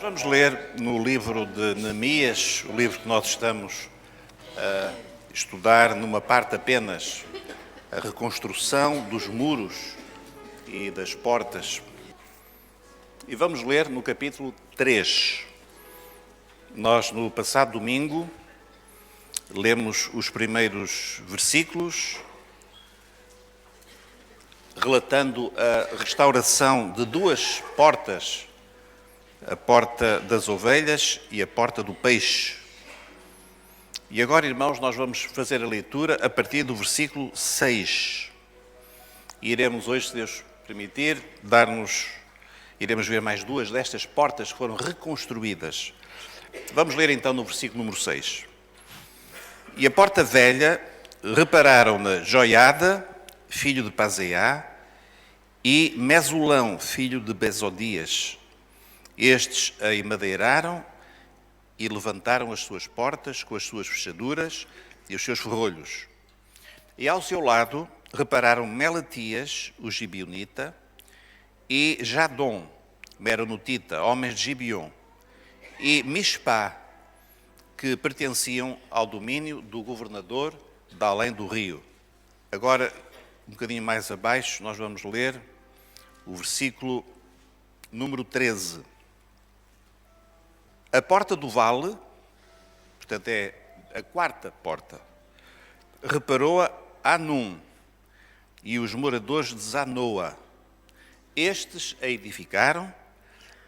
Vamos ler no livro de Neemias, o livro que nós estamos a estudar numa parte apenas, a reconstrução dos muros e das portas. E vamos ler no capítulo 3. Nós, no passado domingo, lemos os primeiros versículos, relatando a restauração de duas portas, a porta das ovelhas e a porta do peixe. E agora, irmãos, nós vamos fazer a leitura a partir do versículo 6. E iremos hoje, se Deus permitir, iremos ver mais duas destas portas que foram reconstruídas. Vamos ler então no versículo número 6. E a porta velha repararam-na Joiada, filho de Paseá, e Mesulão, filho de Bezodias. Estes a emadeiraram e levantaram as suas portas com as suas fechaduras e os seus ferrolhos. E ao seu lado repararam Melatias, o Gibionita, e Jadom, Meronotita, homens de Gibeon, e Mispá, que pertenciam ao domínio do governador de além do rio. Agora, um bocadinho mais abaixo, nós vamos ler o versículo número 13. A porta do vale, portanto é a quarta porta, reparou-a Anum e os moradores de Zanoa. Estes a edificaram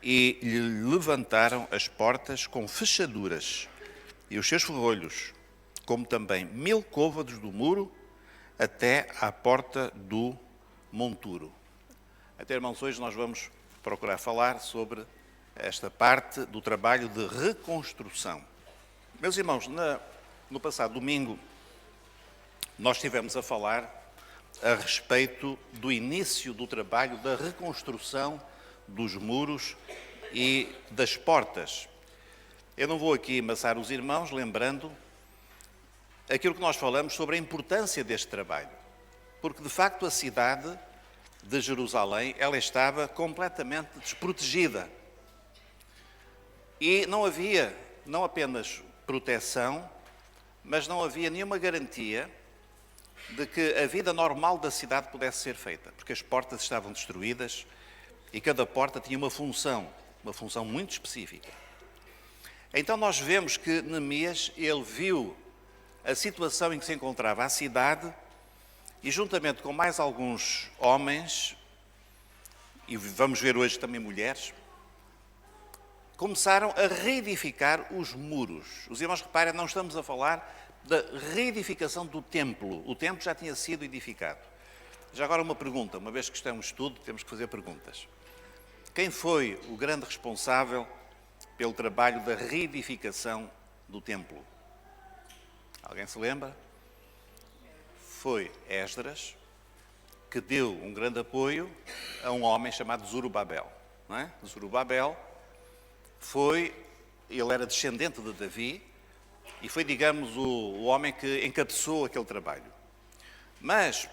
e lhe levantaram as portas com fechaduras e os seus ferrolhos, como também 1000 côvados do muro até à porta do monturo. Até, irmãos, hoje nós vamos procurar falar sobre esta parte do trabalho de reconstrução. Meus irmãos, no passado domingo, nós estivemos a falar a respeito do início do trabalho da reconstrução dos muros e das portas. Eu não vou aqui amassar os irmãos, lembrando aquilo que nós falamos sobre a importância deste trabalho, porque de facto a cidade de Jerusalém, ela estava completamente desprotegida. E não havia, não apenas proteção, mas não havia nenhuma garantia de que a vida normal da cidade pudesse ser feita, porque as portas estavam destruídas e cada porta tinha uma função muito específica. Então nós vemos que Neemias, ele viu a situação em que se encontrava a cidade e juntamente com mais alguns homens, e vamos ver hoje também mulheres, começaram a reedificar os muros. Os irmãos reparem, não estamos a falar da reedificação do templo. O templo já tinha sido edificado. Já agora uma pergunta, uma vez que isto é um estudo, temos que fazer perguntas. Quem foi o grande responsável pelo trabalho da reedificação do templo? Alguém se lembra? Foi Esdras, que deu um grande apoio a um homem chamado Zorobabel. Não é? Zorobabel ele era descendente de Davi e foi, digamos, o homem que encabeçou aquele trabalho. Mas,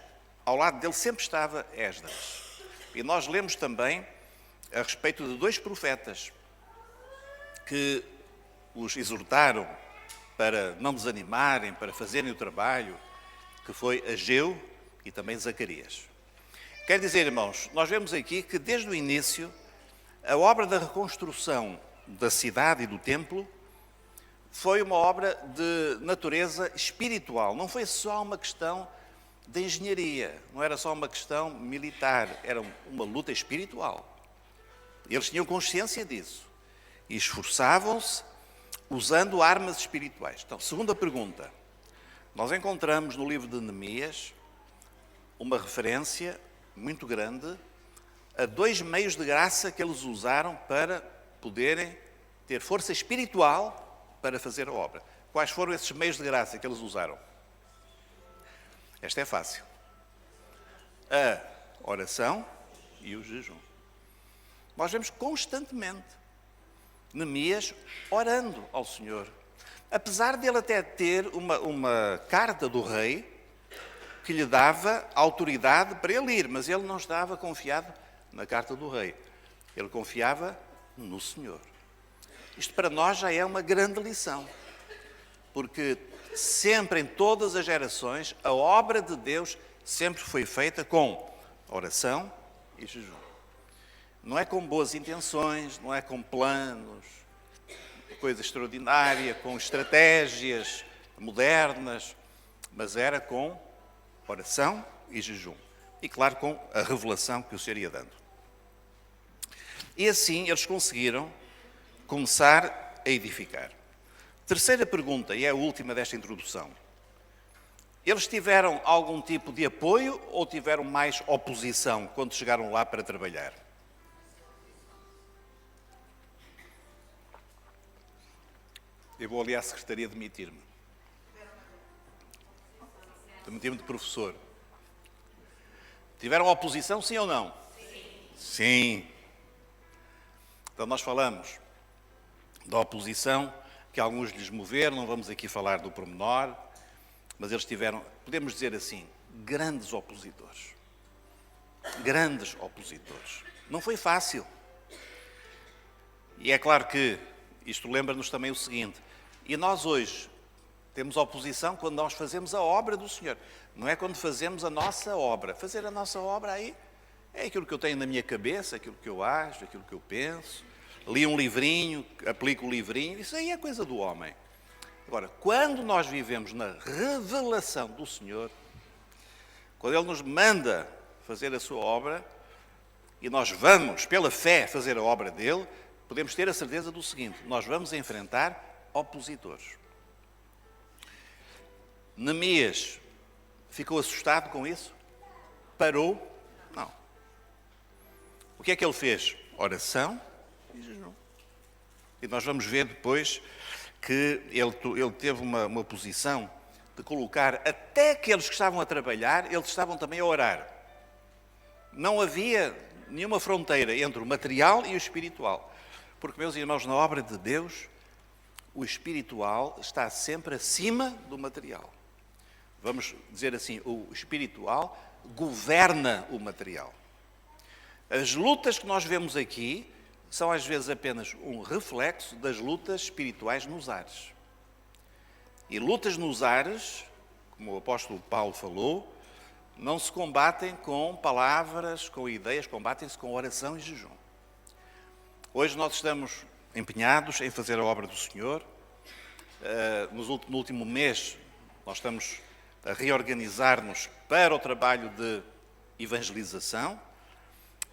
ao lado dele sempre estava Esdras. E nós lemos também a respeito de dois profetas que os exortaram para não desanimarem, para fazerem o trabalho, que foi Ageu e também Zacarias. Quer dizer, irmãos, nós vemos aqui que desde o início a obra da reconstrução da cidade e do templo foi uma obra de natureza espiritual. Não foi só uma questão de engenharia, não era só uma questão militar, era uma luta espiritual. Eles tinham consciência disso e esforçavam-se usando armas espirituais. Então, segunda pergunta. Nós encontramos no livro de Neemias uma referência muito grande a dois meios de graça que eles usaram para poderem ter força espiritual para fazer a obra. Quais foram esses meios de graça que eles usaram? Esta é fácil. A oração e o jejum. Nós vemos constantemente Neemias orando ao Senhor. Apesar dele até ter uma carta do rei que lhe dava autoridade para ele ir, mas ele não estava confiado na carta do rei. Ele confiava no Senhor. Isto para nós já é uma grande lição, porque sempre, em todas as gerações, a obra de Deus sempre foi feita com oração e jejum. Não é com boas intenções, não é com planos, coisa extraordinária, com estratégias modernas, mas era com oração e jejum. E, claro, com a revelação que o Senhor ia dando. E assim eles conseguiram começar a edificar. Terceira pergunta, e é a última desta introdução. Eles tiveram algum tipo de apoio ou tiveram mais oposição quando chegaram lá para trabalhar? Eu vou ali à secretaria demitir-me. Demitir-me de professor. Tiveram oposição, sim ou não? Sim. Então nós falamos da oposição, que alguns lhes moveram, não vamos aqui falar do pormenor, mas eles tiveram, podemos dizer assim, grandes opositores. Grandes opositores. Não foi fácil. E é claro que isto lembra-nos também o seguinte, e nós hoje temos oposição quando nós fazemos a obra do Senhor. Não é quando fazemos a nossa obra. Fazer a nossa obra aí é aquilo que eu tenho na minha cabeça, aquilo que eu acho, aquilo que eu penso. Li um livrinho, aplico o livrinho, isso aí é coisa do homem. Agora, quando nós vivemos na revelação do Senhor, quando Ele nos manda fazer a sua obra, e nós vamos, pela fé, fazer a obra dEle, podemos ter a certeza do seguinte, nós vamos enfrentar opositores. Neemias ficou assustado com isso? Parou? Não. O que é que ele fez? Oração e jejum. E nós vamos ver depois que ele teve uma posição de colocar até aqueles que estavam a trabalhar, eles estavam também a orar. Não havia nenhuma fronteira entre o material e o espiritual. Porque, meus irmãos, na obra de Deus, o espiritual está sempre acima do material. Vamos dizer assim, o espiritual governa o material. As lutas que nós vemos aqui são às vezes apenas um reflexo das lutas espirituais nos ares. E lutas nos ares, como o apóstolo Paulo falou, não se combatem com palavras, com ideias, combatem-se com oração e jejum. Hoje nós estamos empenhados em fazer a obra do Senhor. No último mês nós estamos a reorganizar-nos para o trabalho de evangelização.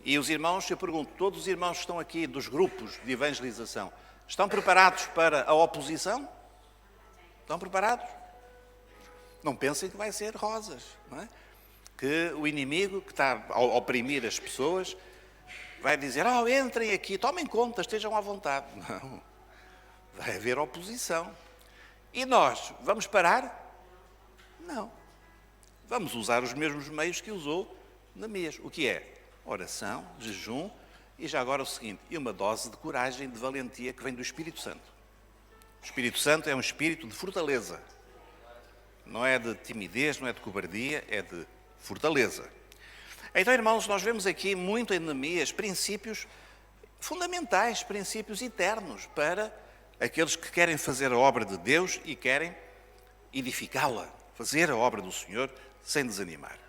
E os irmãos, eu pergunto, todos os irmãos que estão aqui dos grupos de evangelização, estão preparados para a oposição? Estão preparados? Não pensem que vai ser rosas, não é? Que o inimigo que está a oprimir as pessoas vai dizer, entrem aqui, tomem conta, estejam à vontade. Não, vai haver oposição. E nós, vamos parar? Não. Vamos usar os mesmos meios que usou Neemias. O que é? Oração, jejum e já agora o seguinte, e uma dose de coragem, de valentia que vem do Espírito Santo. O Espírito Santo é um espírito de fortaleza. Não é de timidez, não é de cobardia, é de fortaleza. Então, irmãos, nós vemos aqui muito em Neemias princípios fundamentais, princípios eternos para aqueles que querem fazer a obra de Deus e querem edificá-la, fazer a obra do Senhor sem desanimar.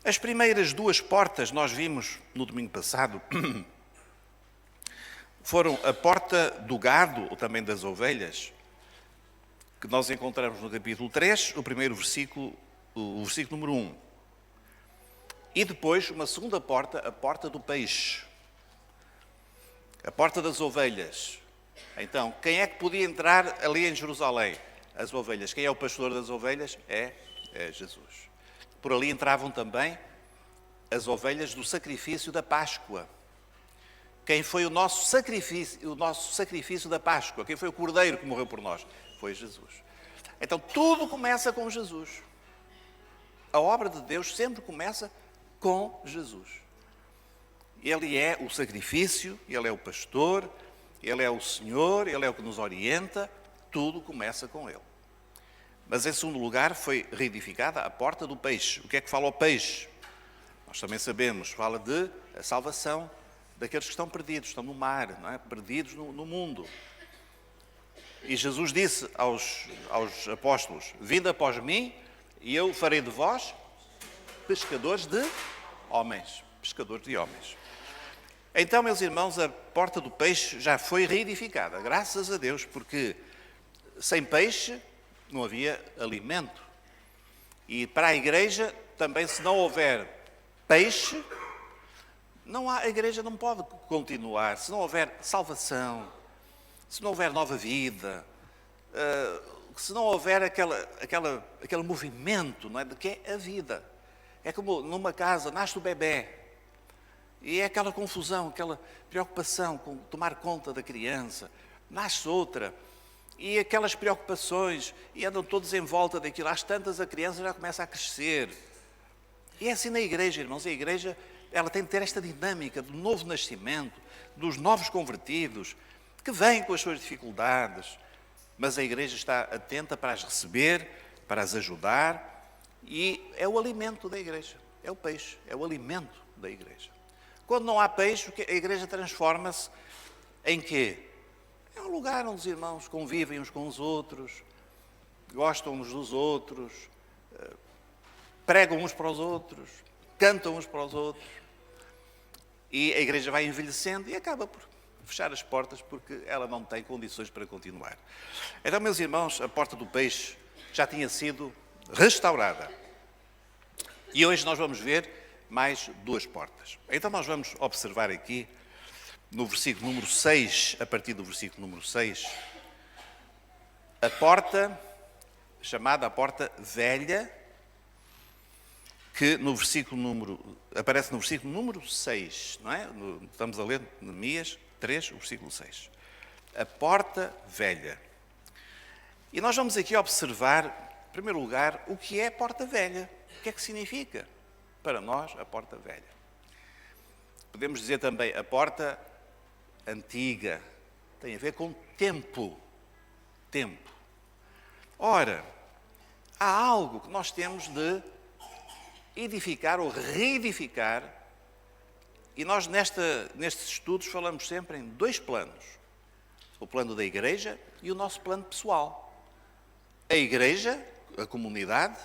As primeiras duas portas, nós vimos no domingo passado, foram a porta do gado, ou também das ovelhas, que nós encontramos no capítulo 3, o primeiro versículo, o versículo número 1. E depois uma segunda porta, a porta do peixe. A porta das ovelhas. Então, quem é que podia entrar ali em Jerusalém? As ovelhas. Quem é o pastor das ovelhas? É Jesus. Por ali entravam também as ovelhas do sacrifício da Páscoa. Quem foi o nosso sacrifício da Páscoa? Quem foi o cordeiro que morreu por nós? Foi Jesus. Então, tudo começa com Jesus. A obra de Deus sempre começa com Jesus. Ele é o sacrifício, Ele é o pastor, Ele é o Senhor, Ele é o que nos orienta, tudo começa com Ele. Mas em segundo lugar foi reedificada a porta do peixe. O que é que fala o peixe? Nós também sabemos, fala de a salvação daqueles que estão perdidos, estão no mar, não é? Perdidos no mundo. E Jesus disse aos apóstolos: vinde após mim e eu farei de vós pescadores de homens. Pescadores de homens. Então, meus irmãos, a porta do peixe já foi reedificada, graças a Deus, porque sem peixe não havia alimento. E para a igreja, também, se não houver peixe, a igreja não pode continuar. Se não houver salvação, se não houver nova vida, se não houver aquele movimento, não é, de que é a vida. É como numa casa, nasce o bebê, e é aquela confusão, aquela preocupação com tomar conta da criança, nasce outra, e aquelas preocupações, e andam todos em volta daquilo. Às tantas a criança já começa a crescer. E é assim na igreja, irmãos. A igreja, ela tem de ter esta dinâmica do novo nascimento, dos novos convertidos, que vêm com as suas dificuldades, mas a igreja está atenta para as receber, para as ajudar, e é o alimento da igreja, é o peixe, é o alimento da igreja. Quando não há peixe, a igreja transforma-se em quê? É um lugar onde os irmãos convivem uns com os outros, gostam uns dos outros, pregam uns para os outros, cantam uns para os outros, e a igreja vai envelhecendo e acaba por fechar as portas porque ela não tem condições para continuar. Então, meus irmãos, a porta do peixe já tinha sido restaurada. E hoje nós vamos ver mais duas portas. Então nós vamos observar aqui, no versículo número 6, a partir do versículo número 6, a porta, chamada a porta velha, que aparece no versículo número 6, não é? Estamos a ler Neemias 3, o versículo 6. A porta velha. E nós vamos aqui observar, em primeiro lugar, o que é a porta velha. O que é que significa para nós a porta velha? Podemos dizer também a porta antiga. Tem a ver com tempo. Tempo. Ora, há algo que nós temos de edificar ou reedificar, e nós nestes estudos falamos sempre em dois planos. O plano da igreja e o nosso plano pessoal. A igreja, a comunidade,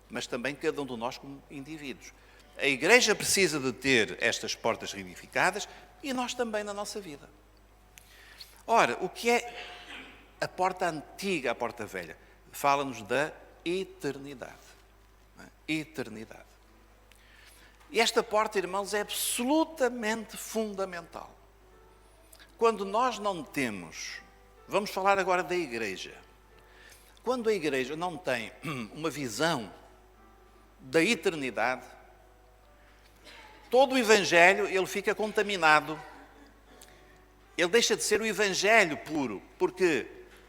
mas também cada um de nós como indivíduos. A igreja precisa de ter estas portas reedificadas e nós também na nossa vida. Ora, o que é a porta antiga, a porta velha? Fala-nos da eternidade. Eternidade. E esta porta, irmãos, é absolutamente fundamental. Quando nós não temos, vamos falar agora da igreja, quando a igreja não tem uma visão da eternidade, todo o evangelho ele fica contaminado. Ele deixa de ser o evangelho puro, porque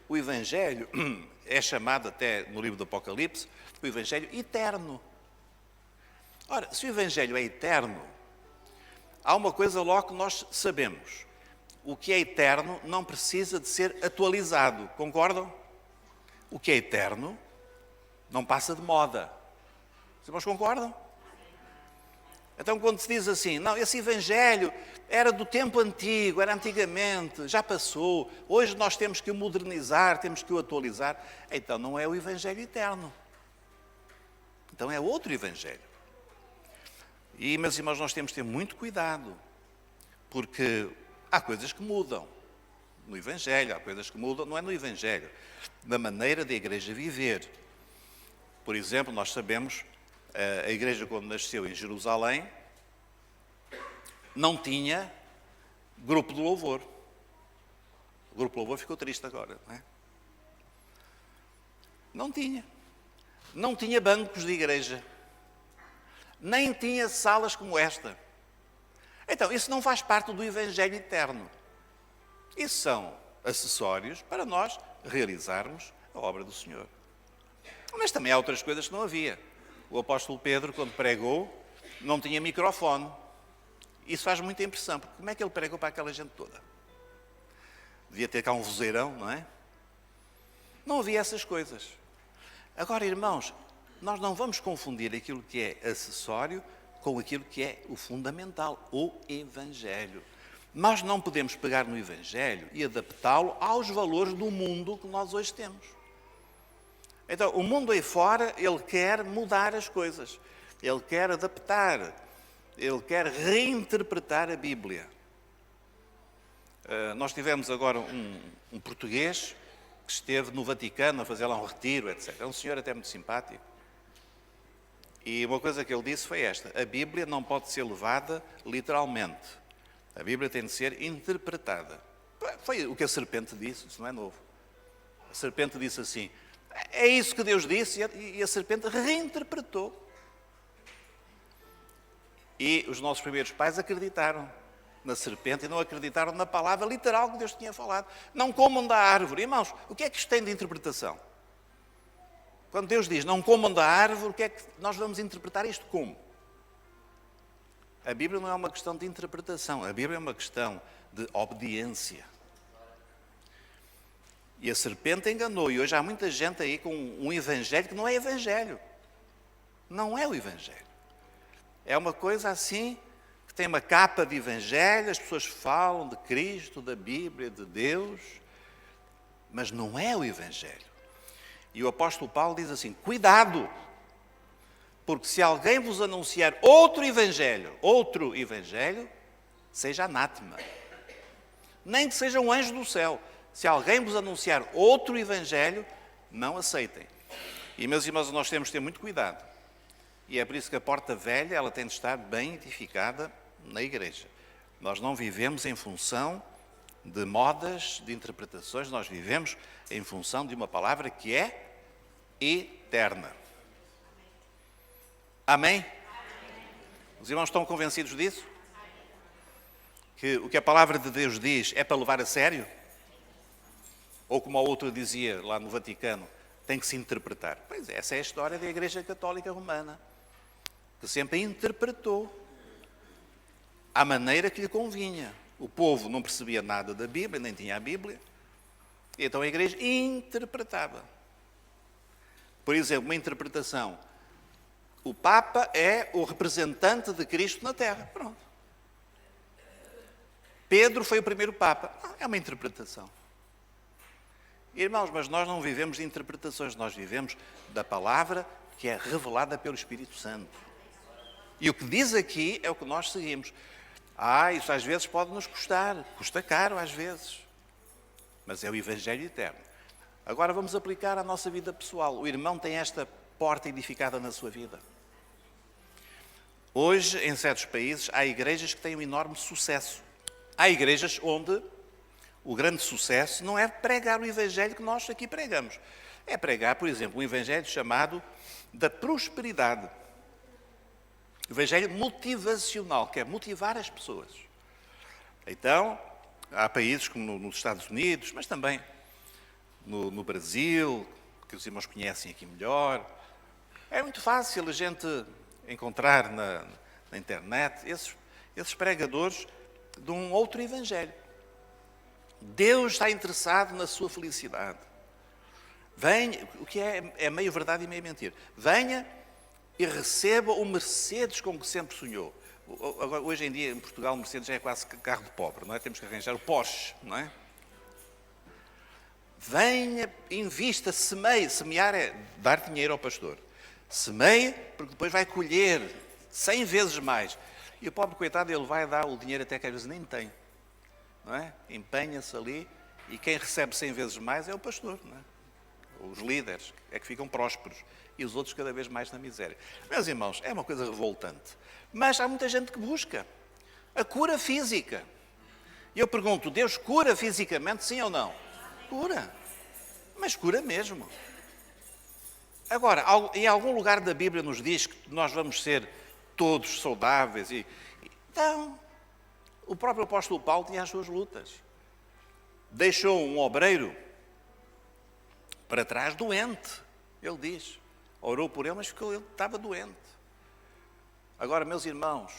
o evangelho é chamado até no livro do Apocalipse o evangelho eterno. Ora, se o evangelho é eterno, há uma coisa logo que nós sabemos. O que é eterno não precisa de ser atualizado, concordam? O que é eterno não passa de moda. Os irmãos concordam? Então, quando se diz assim, não, esse evangelho era do tempo antigo, era antigamente, já passou, hoje nós temos que o modernizar, temos que o atualizar, então não é o evangelho eterno. Então é outro evangelho. E, meus irmãos, nós temos que ter muito cuidado, porque há coisas que mudam no evangelho, há coisas que mudam, não é no evangelho, na maneira da igreja viver. Por exemplo, nós sabemos, a igreja quando nasceu em Jerusalém, não tinha grupo de louvor. O grupo de louvor ficou triste agora, não é? Não tinha. Não tinha bancos de igreja. Nem tinha salas como esta. Então, isso não faz parte do evangelho eterno. Isso são acessórios para nós realizarmos a obra do Senhor. Mas também há outras coisas que não havia. O apóstolo Pedro, quando pregou, não tinha microfone. Isso faz muita impressão, porque como é que ele pregou para aquela gente toda? Devia ter cá um vozeirão, não é? Não havia essas coisas. Agora, irmãos, nós não vamos confundir aquilo que é acessório com aquilo que é o fundamental, o Evangelho. Nós não podemos pegar no Evangelho e adaptá-lo aos valores do mundo que nós hoje temos. Então, o mundo aí fora, ele quer mudar as coisas, ele quer adaptar, ele quer reinterpretar a Bíblia. Nós tivemos agora um português que esteve no Vaticano a fazer lá um retiro, etc. É um senhor até muito simpático. E uma coisa que ele disse foi esta: a Bíblia não pode ser levada literalmente. A Bíblia tem de ser interpretada. Foi o que a serpente disse, isso não é novo. A serpente disse assim, é isso que Deus disse, e a serpente reinterpretou. E os nossos primeiros pais acreditaram na serpente e não acreditaram na palavra literal que Deus tinha falado. Não comam da árvore. Irmãos, o que é que isto tem de interpretação? Quando Deus diz não comam da árvore, o que é que nós vamos interpretar isto como? A Bíblia não é uma questão de interpretação, a Bíblia é uma questão de obediência. E a serpente enganou, e hoje há muita gente aí com um evangelho que não é evangelho. Não é o evangelho. É uma coisa assim, que tem uma capa de evangelho, as pessoas falam de Cristo, da Bíblia, de Deus, mas não é o evangelho. E o apóstolo Paulo diz assim, cuidado, porque se alguém vos anunciar outro evangelho, seja anátema. Nem que seja um anjo do céu. Se alguém vos anunciar outro evangelho, não aceitem. E, meus irmãos, nós temos de ter muito cuidado. E é por isso que a porta velha, ela tem de estar bem edificada na igreja. Nós não vivemos em função de modas, de interpretações, nós vivemos em função de uma palavra que é eterna. Amém? Os irmãos estão convencidos disso? Que o que a palavra de Deus diz é para levar a sério? Ou como a outra dizia lá no Vaticano, tem que se interpretar. Pois é, essa é a história da Igreja Católica Romana, que sempre interpretou à maneira que lhe convinha. O povo não percebia nada da Bíblia, nem tinha a Bíblia, e então a Igreja interpretava. Por exemplo, uma interpretação: o Papa é o representante de Cristo na Terra. Pronto. Pedro foi o primeiro Papa. Não, é uma interpretação. Irmãos, mas nós não vivemos de interpretações, nós vivemos da palavra que é revelada pelo Espírito Santo. E o que diz aqui é o que nós seguimos. Isso às vezes pode nos custar, custa caro às vezes, mas é o Evangelho eterno. Agora vamos aplicar à nossa vida pessoal. O irmão tem esta porta edificada na sua vida. Hoje, em certos países, há igrejas que têm um enorme sucesso. Há igrejas onde o grande sucesso não é pregar o Evangelho que nós aqui pregamos. É pregar, por exemplo, um Evangelho chamado da prosperidade. Evangelho motivacional, que é motivar as pessoas. Então, há países como nos Estados Unidos, mas também no Brasil, que os irmãos conhecem aqui melhor. É muito fácil a gente encontrar na internet esses pregadores de um outro Evangelho. Deus está interessado na sua felicidade. Venha, o que é meio verdade e meio mentira. Venha e receba o Mercedes com que sempre sonhou. Agora, hoje em dia, em Portugal, o Mercedes já é quase carro de pobre, não é? Temos que arranjar o Porsche, não é? Venha, invista, semeie. Semear é dar dinheiro ao pastor. Semeie, porque depois vai colher 100 vezes mais. E o pobre coitado, ele vai dar o dinheiro até que às vezes nem tem. Não é? Empenha-se ali e quem recebe 100 vezes mais é o pastor, não é? Os líderes é que ficam prósperos e os outros cada vez mais na miséria. Meus irmãos, é uma coisa revoltante. Mas há muita gente que busca a cura física. E eu pergunto, Deus cura fisicamente, sim ou não? Cura. Mas cura mesmo. Agora, em algum lugar da Bíblia nos diz que nós vamos ser todos saudáveis. Então, o próprio apóstolo Paulo tinha as suas lutas. Deixou um obreiro para trás doente, ele diz. Orou por ele, mas ele estava doente. Agora, meus irmãos,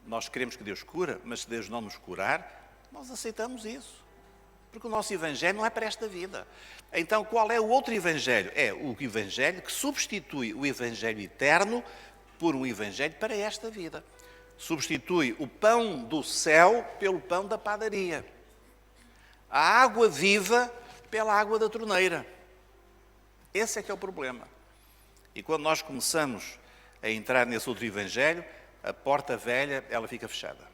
nós queremos que Deus cura, mas se Deus não nos curar, nós aceitamos isso. Porque o nosso Evangelho não é para esta vida. Então, qual é o outro Evangelho? É o Evangelho que substitui o Evangelho eterno por um evangelho para esta vida. Substitui o pão do céu pelo pão da padaria. A água viva pela água da torneira. Esse é que é o problema. E quando nós começamos a entrar nesse outro evangelho, a porta velha, ela fica fechada.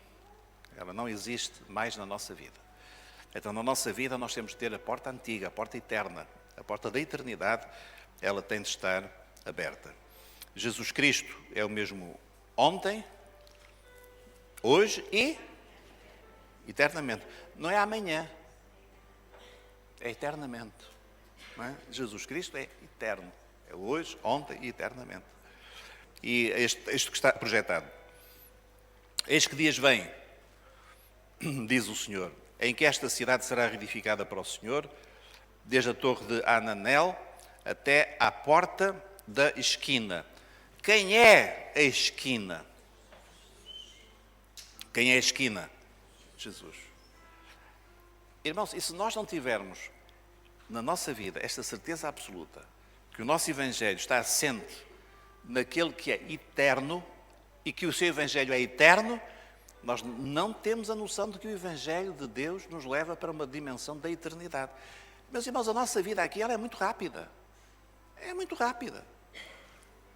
Ela não existe mais na nossa vida. Então, na nossa vida, nós temos de ter a porta antiga, a porta eterna, a porta da eternidade, ela tem de estar aberta. Jesus Cristo é o mesmo ontem, hoje e eternamente. Não é amanhã, é eternamente. Não é? Jesus Cristo é eterno. É hoje, ontem e eternamente. E este que está projetado. Eis que dias vêm, diz o Senhor, em que esta cidade será reedificada para o Senhor, desde a torre de Ananel até à porta da esquina. Quem é a esquina? Quem é a esquina? Jesus. Irmãos, e se nós não tivermos na nossa vida esta certeza absoluta que o nosso Evangelho está assente naquele que é eterno e que o seu Evangelho é eterno, nós não temos a noção de que o Evangelho de Deus nos leva para uma dimensão da eternidade. Meus irmãos, a nossa vida aqui ela é muito rápida. É muito rápida.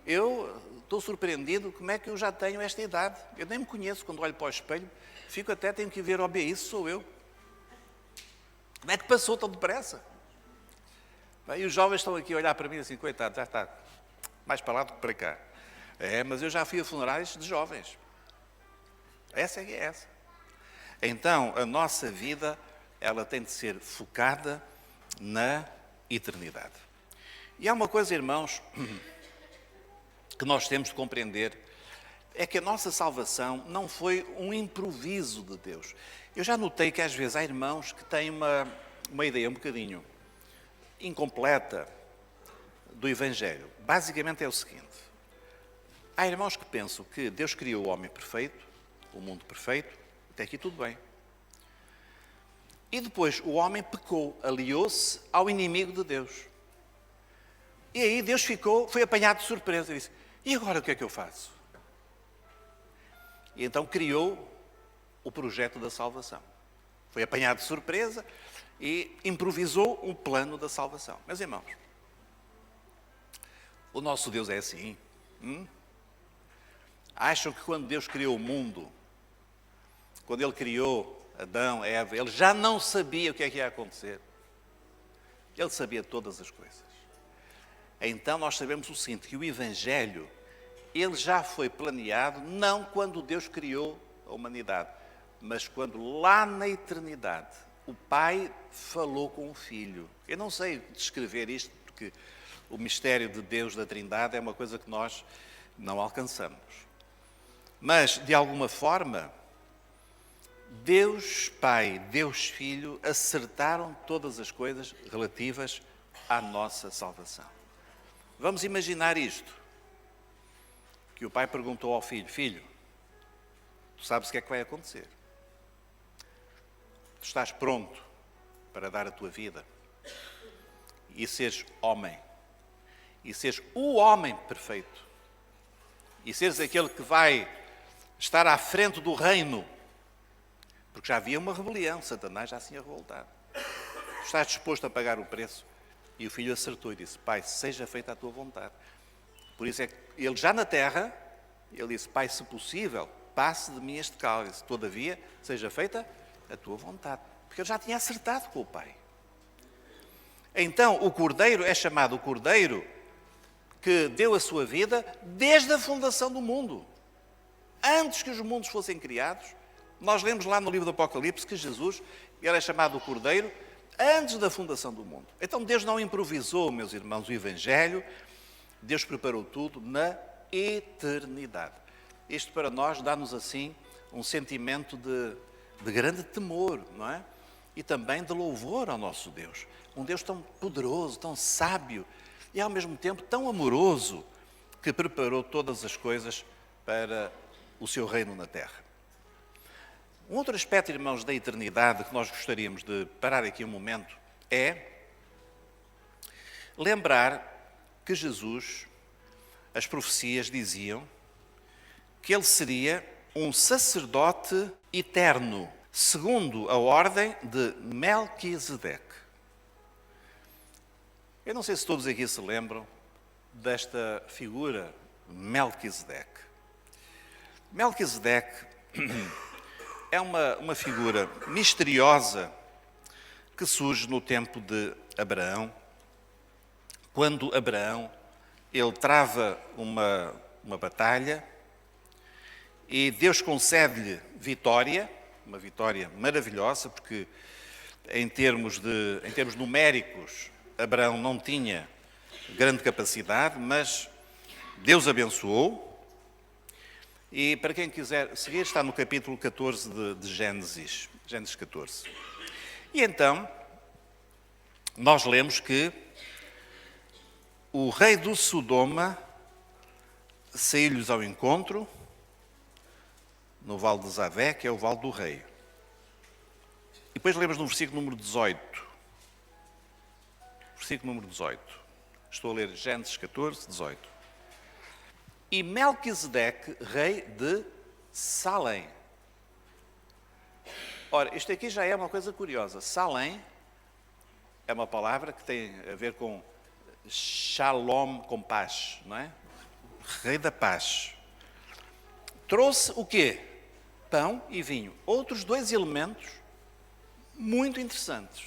Eu estou surpreendido como é que eu já tenho esta idade. Eu nem me conheço quando olho para o espelho. Tenho que ver, óbvio, isso sou eu. Como é que passou tão depressa? E os jovens estão aqui a olhar para mim assim, coitado, já está mais para lá do que para cá. Mas eu já fui a funerais de jovens. Essa é essa. Então, a nossa vida, ela tem de ser focada na eternidade. E há uma coisa, irmãos, que nós temos de compreender, é que a nossa salvação não foi um improviso de Deus. Eu já notei que às vezes há irmãos que têm uma ideia um bocadinho incompleta do Evangelho. Basicamente é o seguinte: há irmãos que pensam que Deus criou o homem perfeito, o mundo perfeito, até aqui tudo bem. E depois o homem pecou, aliou-se ao inimigo de Deus. E aí Deus foi apanhado de surpresa e disse: e agora o que é que eu faço? E então criou o projeto da salvação. Foi apanhado de surpresa e improvisou um plano da salvação. Meus irmãos, o nosso Deus é assim. Acham que quando Deus criou o mundo, quando Ele criou Adão, Eva, Ele já não sabia o que é que ia acontecer? Ele sabia todas as coisas. Então nós sabemos o seguinte, que o Evangelho, ele já foi planeado, não quando Deus criou a humanidade, mas quando lá na eternidade o Pai falou com o Filho. Eu não sei descrever isto, porque o mistério de Deus da Trindade é uma coisa que nós não alcançamos. Mas, de alguma forma, Deus Pai, Deus Filho, acertaram todas as coisas relativas à nossa salvação. Vamos imaginar isto, que o pai perguntou ao filho: filho, tu sabes o que é que vai acontecer? Tu estás pronto para dar a tua vida e seres homem, e seres o homem perfeito, e seres aquele que vai estar à frente do reino, porque já havia uma rebelião, Satanás já se tinha revoltado. Tu estás disposto a pagar o preço? E o filho acertou e disse: pai, seja feita a tua vontade. Por isso é que ele já na terra, ele disse: pai, se possível, passe de mim este cálice, todavia, seja feita a tua vontade. Porque ele já tinha acertado com o pai. Então, o Cordeiro é chamado o Cordeiro que deu a sua vida desde a fundação do mundo. Antes que os mundos fossem criados, nós lemos lá no livro do Apocalipse que Jesus, ele é chamado o Cordeiro antes da fundação do mundo. Então Deus não improvisou, meus irmãos, o Evangelho. Deus preparou tudo na eternidade. Isto para nós dá-nos assim um sentimento de grande temor, não é? E também de louvor ao nosso Deus. Um Deus tão poderoso, tão sábio e ao mesmo tempo tão amoroso, que preparou todas as coisas para o seu reino na terra. Um outro aspecto, irmãos, da eternidade que nós gostaríamos de parar aqui um momento é lembrar que Jesus, as profecias diziam que ele seria um sacerdote eterno, segundo a ordem de Melquisedeque. Eu não sei se todos aqui se lembram desta figura Melquisedeque. Melquisedeque é uma figura misteriosa que surge no tempo de Abraão, quando Abraão ele trava uma batalha e Deus concede-lhe vitória, uma vitória maravilhosa, porque em termos numéricos Abraão não tinha grande capacidade, mas Deus abençoou. E para quem quiser seguir, está no capítulo 14 de Gênesis, Gênesis 14. E então, nós lemos que o rei do Sodoma saiu-lhes ao encontro no Vale de Zavé, que é o Vale do Rei. E depois lemos no versículo número 18. Versículo número 18. Estou a ler Gênesis 14, 18. E Melquisedeque, rei de Salém. Ora, isto aqui já é uma coisa curiosa. Salém é uma palavra que tem a ver com shalom, com paz, não é? Rei da paz. Trouxe o quê? Pão e vinho. Outros dois elementos muito interessantes.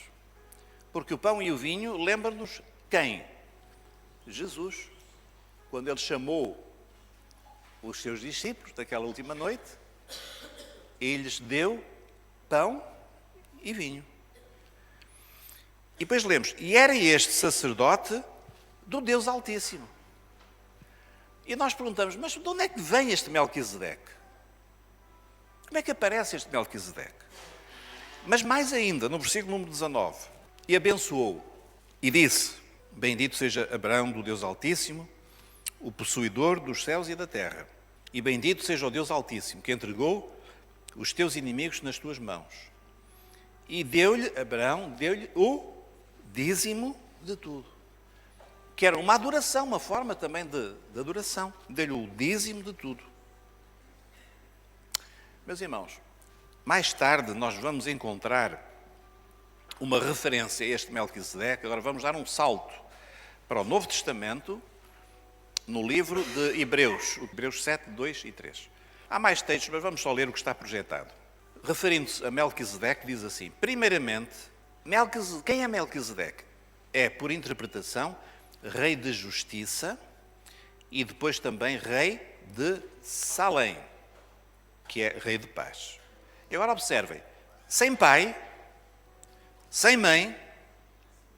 Porque o pão e o vinho lembram-nos quem? Jesus. Quando ele chamou os seus discípulos daquela última noite, e lhes deu pão e vinho. E depois lemos, e era este sacerdote do Deus Altíssimo. E nós perguntamos, mas de onde é que vem este Melquisedeque? Como é que aparece este Melquisedeque? Mas mais ainda, no versículo número 19, e abençoou, e disse, bendito seja Abraão do Deus Altíssimo, o possuidor dos céus e da terra. E bendito seja o Deus Altíssimo, que entregou os teus inimigos nas tuas mãos. E Abraão deu-lhe o dízimo de tudo. Que era uma adoração, uma forma também de adoração. Deu-lhe o dízimo de tudo. Meus irmãos, mais tarde nós vamos encontrar uma referência a este Melquisedeque. Agora vamos dar um salto para o Novo Testamento, no livro de Hebreus, Hebreus 7, 2 e 3. Há mais textos, mas vamos só ler o que está projetado. Referindo-se a Melquisedeque, diz assim, primeiramente, quem é Melquisedeque? É, por interpretação, rei de justiça e depois também rei de Salém, que é rei de paz. E agora observem, sem pai, sem mãe,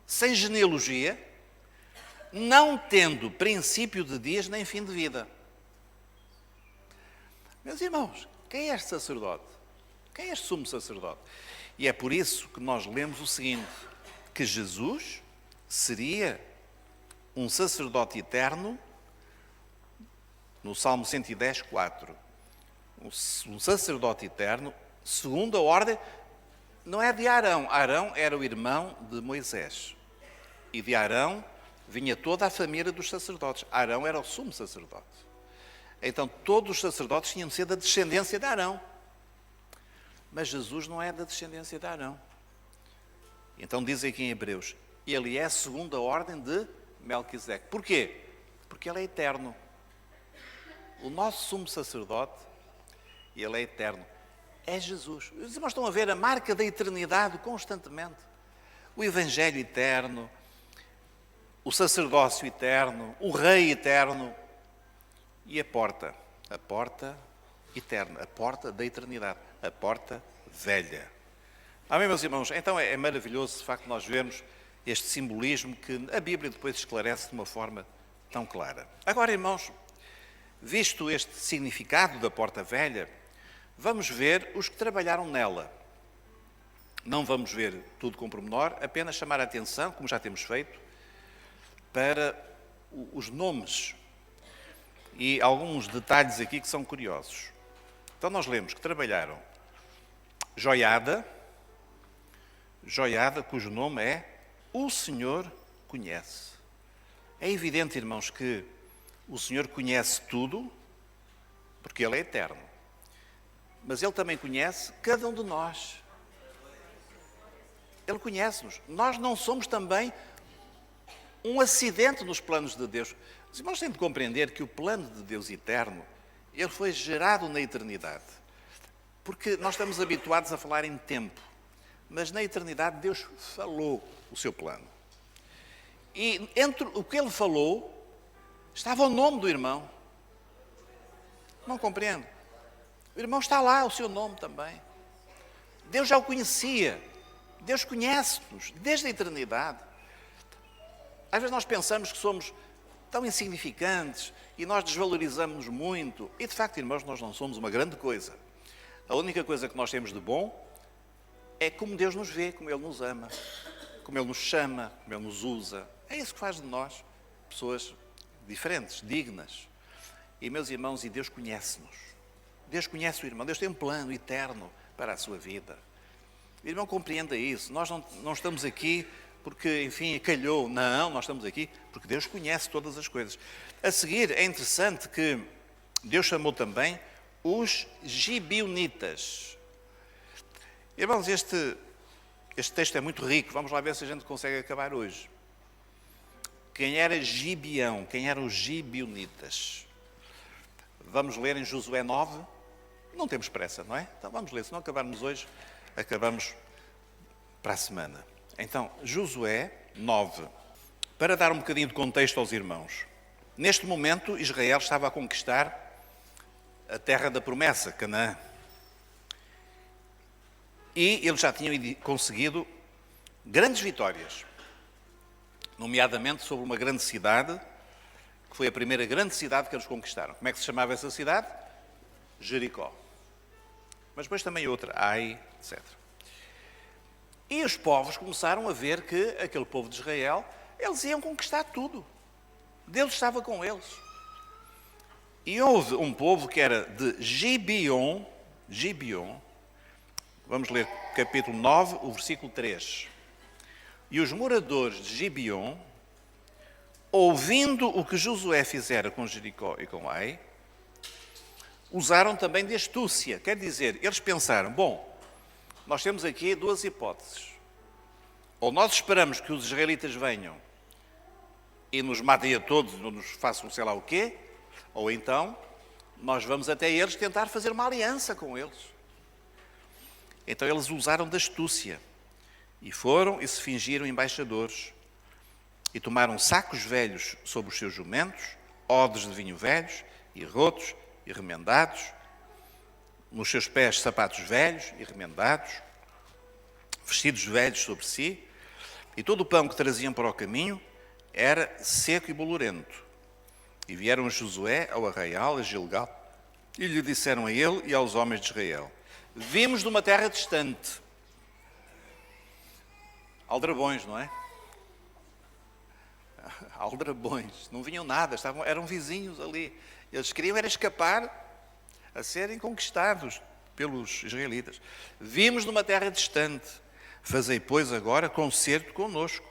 sem genealogia, não tendo princípio de dias nem fim de vida. Meus irmãos, quem é este sacerdote? Quem é este sumo sacerdote? E é por isso que nós lemos o seguinte, que Jesus seria um sacerdote eterno, no Salmo 110, 4. Um sacerdote eterno, segundo a ordem, não é de Arão. Arão era o irmão de Moisés. E de Arão vinha toda a família dos sacerdotes. Arão era o sumo sacerdote. Então, todos os sacerdotes tinham de ser da descendência de Arão. Mas Jesus não é da descendência de Arão. Então, diz aqui em Hebreus, ele é segundo a ordem de Melquisedeque. Porquê? Porque ele é eterno. O nosso sumo sacerdote, ele é eterno. É Jesus. Os irmãos estão a ver a marca da eternidade constantemente. O Evangelho eterno, o sacerdócio eterno, o rei eterno e a porta eterna, a porta da eternidade, a porta velha. Amém, meus irmãos? Então é maravilhoso, de facto, nós vermos este simbolismo que a Bíblia depois esclarece de uma forma tão clara. Agora, irmãos, visto este significado da porta velha, vamos ver os que trabalharam nela. Não vamos ver tudo com pormenor, apenas chamar a atenção, como já temos feito, para os nomes e alguns detalhes aqui que são curiosos. Então nós lemos que trabalharam Joiada, cujo nome é O Senhor Conhece. É evidente, irmãos, que o Senhor conhece tudo porque Ele é eterno. Mas Ele também conhece cada um de nós. Ele conhece-nos. Nós não somos também um acidente nos planos de Deus. Os irmãos têm de compreender que o plano de Deus eterno, ele foi gerado na eternidade. Porque nós estamos habituados a falar em tempo. Mas na eternidade Deus falou o seu plano. E entre o que Ele falou, estava o nome do irmão. Não compreendo. O irmão está lá, o seu nome também. Deus já o conhecia. Deus conhece-nos desde a eternidade. Às vezes nós pensamos que somos tão insignificantes e nós desvalorizamos-nos muito. E de facto, irmãos, nós não somos uma grande coisa. A única coisa que nós temos de bom é como Deus nos vê, como Ele nos ama, como Ele nos chama, como Ele nos usa. É isso que faz de nós pessoas diferentes, dignas. E, meus irmãos, e Deus conhece-nos. Deus conhece o irmão. Deus tem um plano eterno para a sua vida. O irmão compreenda isso. Nós não estamos aqui porque, enfim, calhou. Não, nós estamos aqui porque Deus conhece todas as coisas. A seguir, é interessante que Deus chamou também os gibeonitas. Irmãos, este texto é muito rico. Vamos lá ver se a gente consegue acabar hoje. Quem era Gibeão? Quem eram os gibeonitas? Vamos ler em Josué 9. Não temos pressa, não é? Então vamos ler. Se não acabarmos hoje, acabamos para a semana. Então, Josué 9. Para dar um bocadinho de contexto aos irmãos. Neste momento, Israel estava a conquistar a terra da promessa, Canaã. E eles já tinham conseguido grandes vitórias. Nomeadamente sobre uma grande cidade, que foi a primeira grande cidade que eles conquistaram. Como é que se chamava essa cidade? Jericó. Mas depois também outra, Ai, etc. E os povos começaram a ver que aquele povo de Israel, eles iam conquistar tudo. Deus estava com eles. E houve um povo que era de Gibeon, vamos ler capítulo 9, o versículo 3. E os moradores de Gibeon, ouvindo o que Josué fizera com Jericó e com Ai, usaram também de astúcia. Quer dizer, eles pensaram, bom, nós temos aqui duas hipóteses. Ou nós esperamos que os israelitas venham e nos matem a todos, ou nos façam sei lá o quê, ou então nós vamos até eles tentar fazer uma aliança com eles. Então eles usaram de astúcia e foram e se fingiram embaixadores e tomaram sacos velhos sobre os seus jumentos, odres de vinho velhos e rotos e remendados, nos seus pés sapatos velhos e remendados, vestidos velhos sobre si, e todo o pão que traziam para o caminho era seco e bolorento. E vieram Josué ao arraial, a Gilgal, e lhe disseram a ele e aos homens de Israel: vimos de uma terra distante. Aldrabões, não é? Aldrabões, não vinham nada, eram vizinhos ali. Eles queriam era escapar a serem conquistados pelos israelitas. Vimos de uma terra distante, fazei, pois, agora concerto conosco.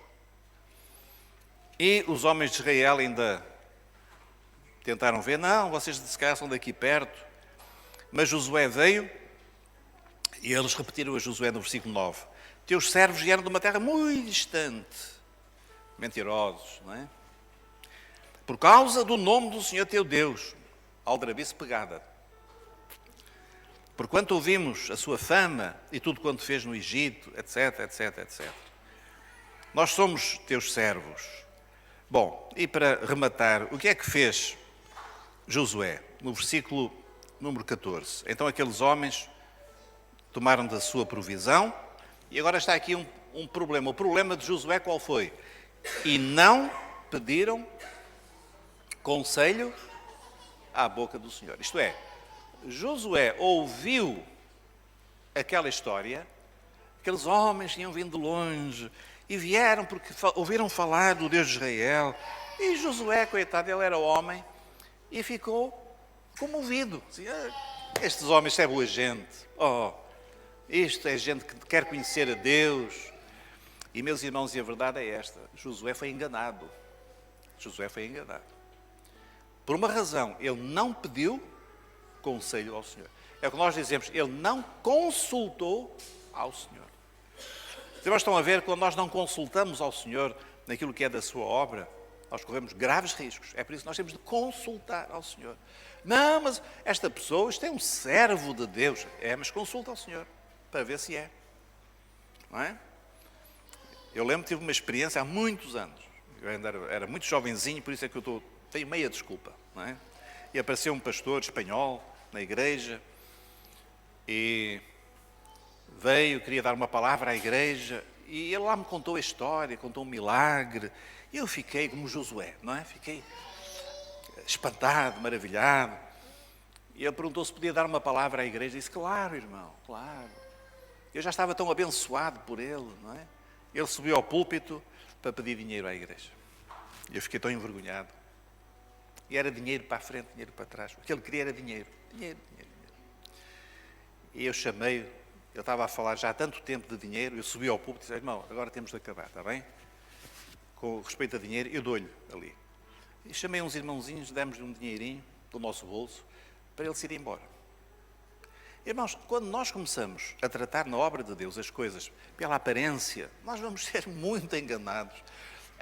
E os homens de Israel ainda tentaram ver, não, vocês se calhar são daqui perto. Mas Josué veio e eles repetiram a Josué no versículo 9: teus servos vieram de uma terra muito distante. Mentirosos, não é? Por causa do nome do Senhor teu Deus, aldrabice pegada. Porquanto ouvimos a sua fama e tudo quanto fez no Egito, etc, etc, etc. Nós somos teus servos. Bom, e para rematar, o que é que fez Josué? No versículo número 14. Então aqueles homens tomaram da sua provisão e agora está aqui um problema. O problema de Josué qual foi? E não pediram conselho à boca do Senhor. Isto é, Josué ouviu aquela história, aqueles homens tinham vindo de longe e vieram porque ouviram falar do Deus de Israel. E Josué, coitado, ele era homem e ficou comovido. Dizia, estes homens, isto é boa gente. Oh, isto é gente que quer conhecer a Deus. E, meus irmãos, e a verdade é esta: Josué foi enganado. Josué foi enganado. Por uma razão, ele não pediu conselho ao Senhor. É o que nós dizemos, ele não consultou ao Senhor. Vocês estão a ver, quando nós não consultamos ao Senhor naquilo que é da sua obra, nós corremos graves riscos. É por isso que nós temos de consultar ao Senhor. Não, mas esta pessoa, isto é um servo de Deus. É, mas consulta ao Senhor, para ver se é. Não é? Eu lembro que tive uma experiência há muitos anos. Eu ainda era muito jovenzinho, por isso é que eu tenho meia desculpa. Não é? E apareceu um pastor espanhol na igreja e veio, queria dar uma palavra à igreja e ele lá me contou a história, contou um milagre. E eu fiquei como Josué, não é? Fiquei espantado, maravilhado. E ele perguntou se podia dar uma palavra à igreja. Eu disse, claro, irmão, claro. Eu já estava tão abençoado por ele, não é? Ele subiu ao púlpito para pedir dinheiro à igreja. E eu fiquei tão envergonhado. E era dinheiro para a frente, dinheiro para trás. O que ele queria era dinheiro. Dinheiro. E eu chamei, ele estava a falar já há tanto tempo de dinheiro, eu subi ao púlpito e disse, irmão, agora temos de acabar, está bem? Com respeito a dinheiro, eu dou-lhe ali. E chamei uns irmãozinhos, demos-lhe um dinheirinho do nosso bolso para ele se ir embora. Irmãos, quando nós começamos a tratar na obra de Deus as coisas pela aparência, nós vamos ser muito enganados.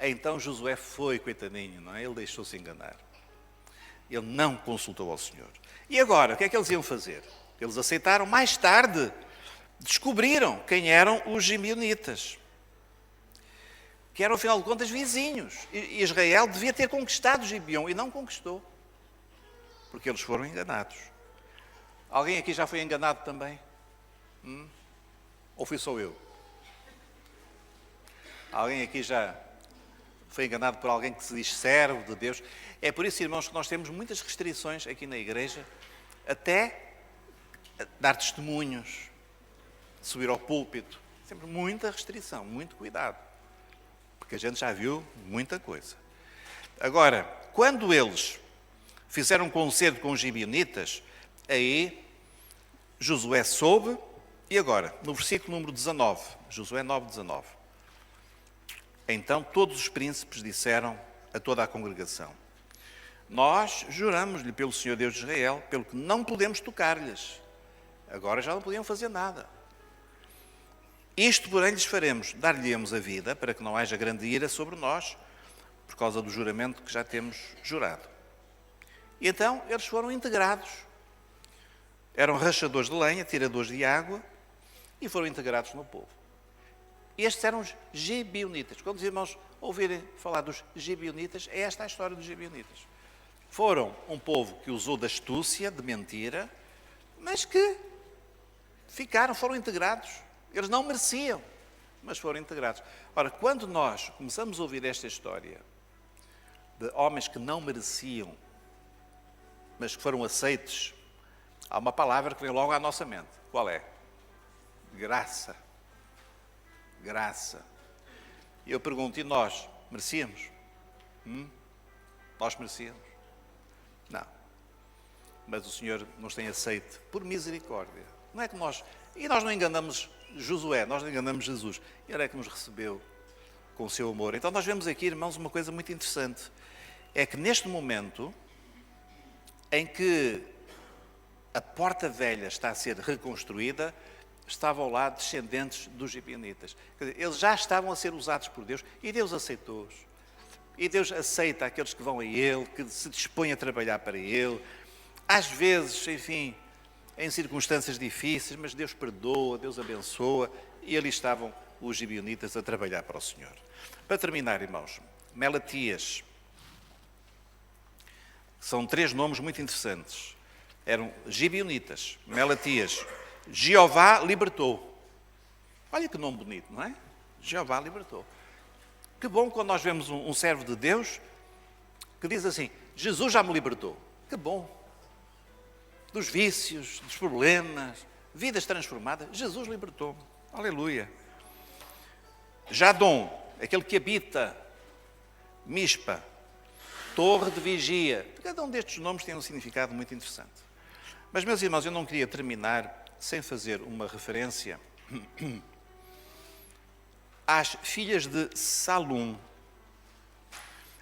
Então Josué foi, coitadinho, não é? Ele deixou-se enganar. Ele não consultou ao Senhor. E agora, o que é que eles iam fazer? Eles aceitaram mais tarde, descobriram quem eram os gibeonitas, que eram, afinal de contas, vizinhos. E Israel devia ter conquistado Gibeão e não conquistou, porque eles foram enganados. Alguém aqui já foi enganado também? Ou fui só eu? Alguém aqui já foi enganado por alguém que se diz servo de Deus? É por isso, irmãos, que nós temos muitas restrições aqui na igreja, até dar testemunhos, subir ao púlpito. Temos muita restrição, muito cuidado, porque a gente já viu muita coisa. Agora, quando eles fizeram um concerto com os gibeonitas, aí Josué soube, e agora, no versículo número 19, Josué 9, 19. Então todos os príncipes disseram a toda a congregação, nós juramos-lhe pelo Senhor Deus de Israel, pelo que não podemos tocar-lhes. Agora já não podiam fazer nada. Isto, porém, lhes faremos, dar-lhe-emos a vida, para que não haja grande ira sobre nós, por causa do juramento que já temos jurado. E então eles foram integrados. Eram rachadores de lenha, tiradores de água, e foram integrados no povo. E estes eram os gibeonitas. Quando os irmãos ouvirem falar dos gibeonitas, é esta a história dos gibeonitas. Foram um povo que usou da astúcia, de mentira, mas que foram integrados. Eles não mereciam, mas foram integrados. Ora, quando nós começamos a ouvir esta história de homens que não mereciam, mas que foram aceitos, há uma palavra que vem logo à nossa mente. Qual é? Graça. Graça. E eu pergunto, e nós merecíamos? Nós merecíamos? Não. Mas o Senhor nos tem aceito por misericórdia. Não é que nós... E nós não enganamos Josué, nós não enganamos Jesus. Ele é que nos recebeu com o seu amor. Então nós vemos aqui, irmãos, uma coisa muito interessante. É que neste momento em que a porta velha está a ser reconstruída, estavam lá descendentes dos gibeonitas. Quer dizer, eles já estavam a ser usados por Deus e Deus aceitou-os. E Deus aceita aqueles que vão a Ele, que se dispõem a trabalhar para Ele. Às vezes, enfim, em circunstâncias difíceis, mas Deus perdoa, Deus abençoa, e ali estavam os gibeonitas a trabalhar para o Senhor. Para terminar, irmãos, Melatias. São 3 nomes muito interessantes. Eram gibeonitas, Melatias. Jeová libertou. Olha que nome bonito, não é? Jeová libertou. Que bom quando nós vemos um servo de Deus que diz assim, Jesus já me libertou. Que bom. Dos vícios, dos problemas, vidas transformadas, Jesus libertou-me. Aleluia. Jadom, aquele que habita Mispa, torre de vigia. Cada um destes nomes tem um significado muito interessante. Mas, meus irmãos, eu não queria terminar sem fazer uma referência às filhas de Salum.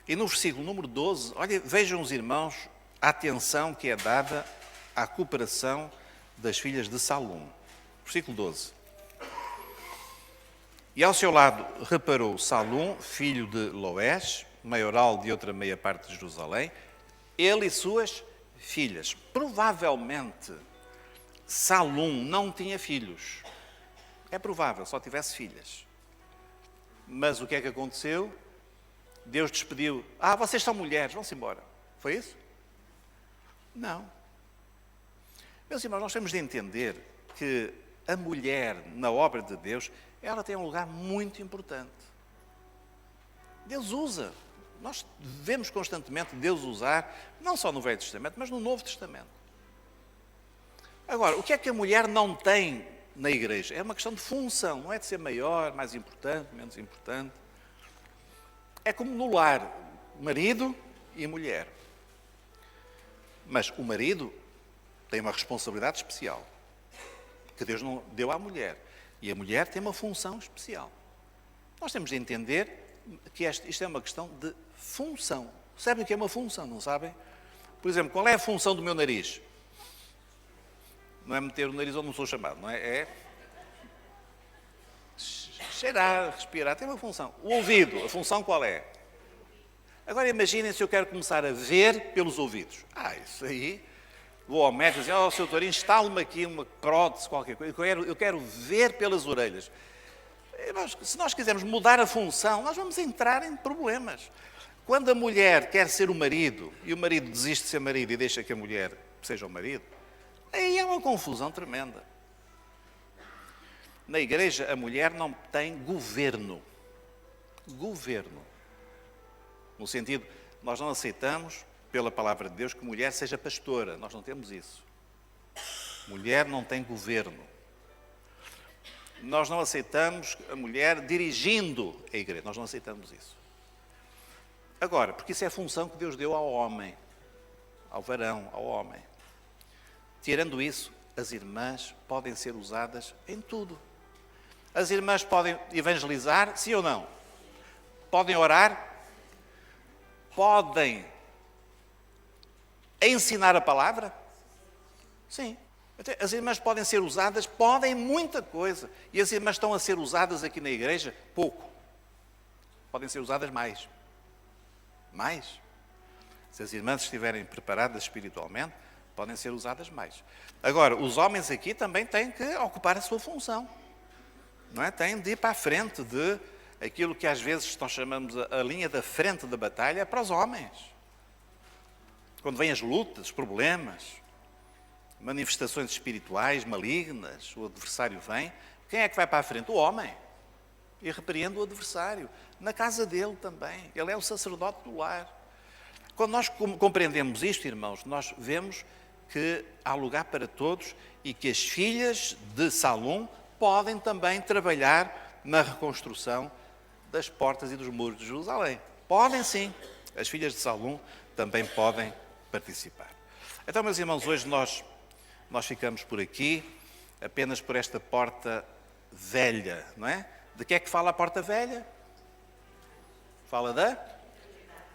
E no versículo número 12, olha, vejam os irmãos a atenção que é dada à cooperação das filhas de Salum. Versículo 12. E ao seu lado reparou Salum, filho de Loés, maioral de outra meia parte de Jerusalém, ele e suas filhas. Provavelmente, Salum não tinha filhos. É provável, só tivesse filhas. Mas o que é que aconteceu? Deus despediu. Vocês são mulheres, vão-se embora. Foi isso? Não. Meus irmãos, nós temos de entender que a mulher, na obra de Deus, ela tem um lugar muito importante. Deus usa. Nós vemos constantemente Deus usar, não só no Velho Testamento, mas no Novo Testamento. Agora, o que é que a mulher não tem na igreja? É uma questão de função, não é de ser maior, mais importante, menos importante. É como no lar, marido e mulher. Mas o marido tem uma responsabilidade especial, que Deus não deu à mulher. E a mulher tem uma função especial. Nós temos de entender que isto é uma questão de função. Sabem o que é uma função, não sabem? Por exemplo, qual é a função do meu nariz? Não é meter o nariz onde não sou chamado, não é? É cheirar, respirar, tem uma função. O ouvido, a função qual é? Agora imaginem se eu quero começar a ver pelos ouvidos. Isso aí, vou ao médico e dizer, Sr. Torinho, instale-me aqui uma prótese, qualquer coisa, eu quero ver pelas orelhas. Se nós quisermos mudar a função, nós vamos entrar em problemas. Quando a mulher quer ser o marido, e o marido desiste de ser marido e deixa que a mulher seja o marido, aí é uma confusão tremenda. Na igreja, a mulher não tem governo. Governo. No sentido, nós não aceitamos, pela palavra de Deus, que mulher seja pastora. Nós não temos isso. Mulher não tem governo. Nós não aceitamos a mulher dirigindo a igreja. Nós não aceitamos isso. Agora, porque isso é a função que Deus deu ao homem, ao varão, ao homem. Tirando isso, as irmãs podem ser usadas em tudo. As irmãs podem evangelizar, sim ou não? Podem orar? Podem ensinar a palavra? Sim. As irmãs podem ser usadas, podem muita coisa. E as irmãs estão a ser usadas aqui na igreja? Pouco. Podem ser usadas mais. Mais. Se as irmãs estiverem preparadas espiritualmente, podem ser usadas mais. Agora, os homens aqui também têm que ocupar a sua função. Não é? Têm de ir para a frente de aquilo que às vezes nós chamamos a linha da frente da batalha para os homens. Quando vêm as lutas, os problemas, manifestações espirituais malignas, o adversário vem, quem é que vai para a frente? O homem. E repreende o adversário. Na casa dele também. Ele é o sacerdote do lar. Quando nós compreendemos isto, irmãos, nós vemos que há lugar para todos e que as filhas de Salum podem também trabalhar na reconstrução das portas e dos muros de Jerusalém. Podem sim. As filhas de Salum também podem participar. Então, meus irmãos, hoje nós ficamos por aqui, apenas por esta porta velha, não é? De que é que fala a porta velha? Fala da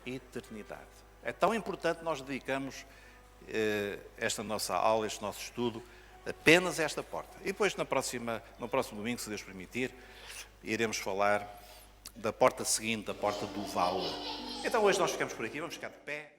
eternidade. É tão importante nós dedicarmos esta nossa aula, este nosso estudo, apenas a esta porta. E depois, no próximo domingo, se Deus permitir, iremos falar da porta seguinte, a porta do vale. Então, hoje nós ficamos por aqui, vamos ficar de pé.